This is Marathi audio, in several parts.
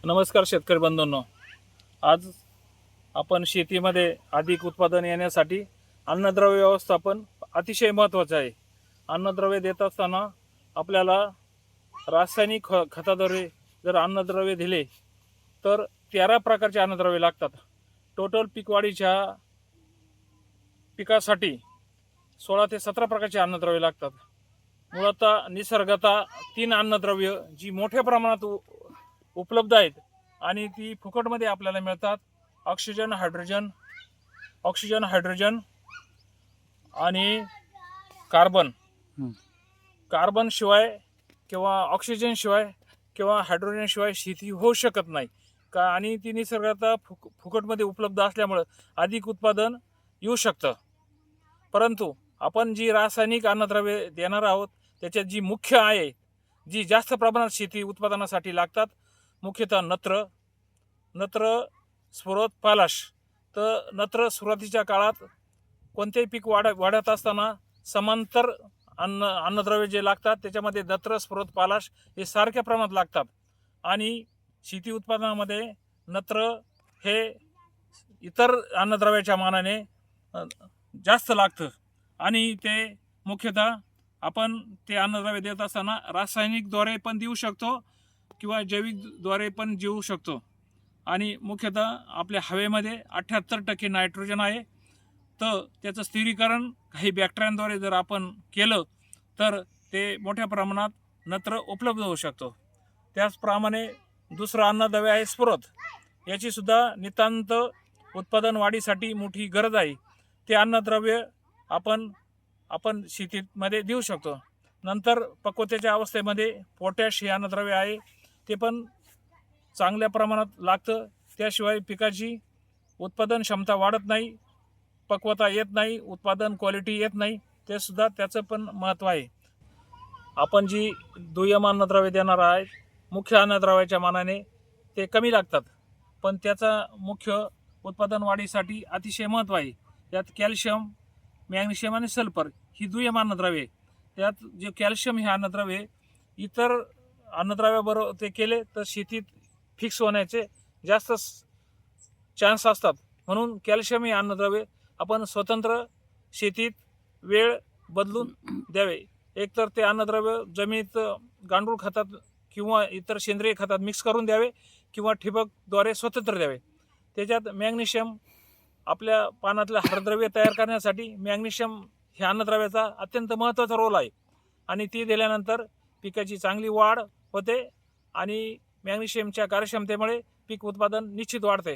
नमस्कार शेतकरी बंधूंनो. आज आपण शेतीमध्ये अधिक उत्पादन येण्यासाठी अन्नद्रव्य व्यवस्थापन अतिशय महत्त्वाचं आहे. अन्नद्रव्य देत असताना आपल्याला रासायनिक खताद्वारे जर अन्नद्रव्य दिले तर 13 प्रकारचे अन्नद्रव्य लागतात. टोटल पीकवाढीच्या पिकासाठी 16 ते 17 प्रकारचे अन्नद्रव्य लागतात. मुळतः निसर्गतः 3 अन्नद्रव्य जी मोठ्या प्रमाणात उपलब्ध आहेत आणि ती फुकटमध्ये आपल्याला मिळतात. ऑक्सिजन हायड्रोजन आणि कार्बन. कार्बन शिवाय किंवा ऑक्सिजन शिवाय किंवा हायड्रोजन शिवाय शेती होऊ शकत नाही का, आणि ती निसर्गात फुकटमध्ये उपलब्ध असल्यामुळे अधिक उत्पादन येऊ शकतं. परंतु आपण जी रासायनिक अन्नद्रव्ये देणार आहोत त्याच्यात जी मुख्य आहे, जी जास्त प्रमाणात शेती उत्पादनासाठी लागतात, मुख्यतः नत्र स्फुरद पालाश. तर नत्र सुरुवातीच्या काळात कोणतेही पीक वाढत असताना समांतर अन्नद्रव्य जे लागतात त्याच्यामध्ये नत्र स्फुरद पालाश हे सारख्या प्रमाणात लागतात. आणि शेती उत्पादनामध्ये नत्र हे इतर अन्नद्रव्याच्या मानाने जास्त लागतं. आणि ते मुख्यतः आपण ते अन्नद्रव्य देत असताना रासायनिकद्वारे पण देऊ शकतो किंवा जैविकद्वारे पण देऊ शकतो. आणि मुख्यतः आपल्या हवेमध्ये 78% नायट्रोजन आहे. तर त्याचं स्थिरीकरण काही बॅक्टेरियांद्वारे जर आपण केलं तर ते मोठ्या प्रमाणात नत्र उपलब्ध होऊ शकतो. त्याचप्रमाणे दुसरं अन्नद्रव्य आहे स्फुरद. याचीसुद्धा नितांत उत्पादन वाढीसाठी मोठी गरज आहे. ते अन्नद्रव्य आपण शेतीमध्ये देऊ शकतो. नंतर पक्वतेच्या अवस्थेमध्ये पोटॅश हे अन्नद्रव्य आहे, ते पण चांगल्या प्रमाणात लागतं. त्याशिवाय पिकाची उत्पादन क्षमता वाढत नाही, पक्वता येत नाही, उत्पादन क्वालिटी येत नाही. ते सुद्धा त्याचं पण महत्त्व आहे. आपण जी दुय्यम अन्नद्रव्य देणार आहे, मुख्य अन्नद्रव्याच्या मानाने ते कमी लागतात, पण त्याचा मुख्य उत्पादन वाढीसाठी अतिशय महत्त्व आहे. त्यात कॅल्शियम, मॅग्नेशियम आणि सल्फर ही दुय्यम अन्नद्रव्ये. त्यात जे कॅल्शियम हे अन्नद्रव्ये इतर अन्नद्रव्याबरोबर ते केले तर शेतीत फिक्स होण्याचे जास्त चान्स असतात. म्हणून कॅल्शियम हे अन्नद्रव्य आपण स्वतंत्र शेतीत वेळ बदलून द्यावे. एकतर ते अन्नद्रव्य जमिनीत गांडूळ खतात किंवा इतर सेंद्रिय खतात मिक्स करून द्यावे किंवा ठिबकद्वारे स्वतंत्र द्यावे. त्याच्यात मॅग्नेशियम आपल्या पानातलं हरद्रव्य तयार करण्यासाठी मॅग्नेशियम ह्या अन्नद्रव्याचा अत्यंत महत्त्वाचा रोल आहे. आणि ती दिल्यानंतर पिकाची चांगली वाढ होते आणि मॅग्नेशियमच्या कार्यक्षमतेमुळे पीक उत्पादन निश्चित वाढते.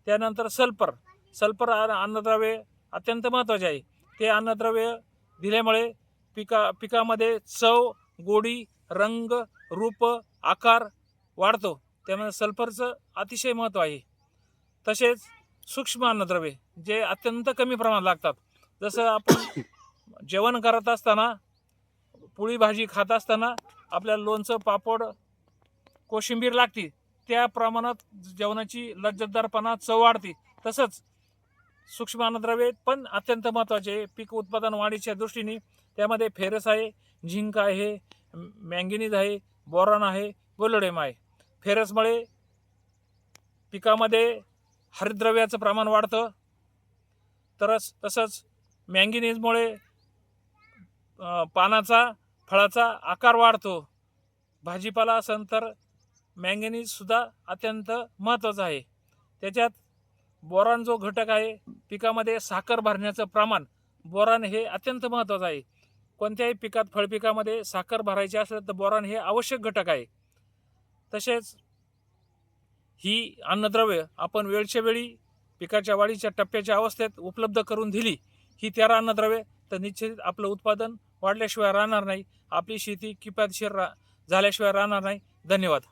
त्यानंतर सल्फर अन्नद्रव्य अत्यंत महत्त्वाचे आहे. ते अन्नद्रव्य दिल्यामुळे पिकामध्ये चव, गोडी, रंग, रूप, आकार वाढतो. त्यामुळे सल्फरचं अतिशय महत्त्व आहे. तसेच सूक्ष्म अन्नद्रव्ये जे अत्यंत कमी प्रमाणात लागतात. जसं आपण जेवण करत असताना, पोळी भाजी खात असताना आपल्याला लोणचं, पापड, कोशिंबीर लागते, त्या प्रमाणात जेवणाची लज्जतदारपणा, चव वाढते. तसंच सूक्ष्म अन्नद्रव्ये पण अत्यंत महत्त्वाचे पीक उत्पादन वाढीच्या दृष्टीने. त्यामध्ये फेरस आहे, झिंक आहे, मॅंगनीज आहे, बोरॉन आहे, मोलिब्डेनम आहे. फेरसमुळे पिकामध्ये हरितद्रव्याचं प्रमाण वाढतं. तसंच मॅंगनीजमुळे पानाचा, फळाचा आकार वाढतो. भाजीपाला असेल तर मॅंगनीजसुद्धा अत्यंत महत्त्वाचं आहे. त्याच्यात बोरॉन जो घटक आहे, पिकामध्ये साखर भरण्याचं प्रमाण, बोरॉन हे अत्यंत महत्त्वाचं आहे. कोणत्याही पिकात, फळपिकामध्ये साखर भरायची असेल तर बोरॉन हे आवश्यक घटक आहे. तसेच ही अन्नद्रव्य आपण वेळच्या वेळी पिकाच्या वाढीच्या टप्प्याच्या अवस्थेत उपलब्ध करून दिली, ही 13 अन्नद्रव्ये, तर निश्चित आपलं उत्पादन वाढल्याशिवाय राहणार नाही, आपली शेती किफायतशीर झाल्याशिवाय राहणार नाही. धन्यवाद.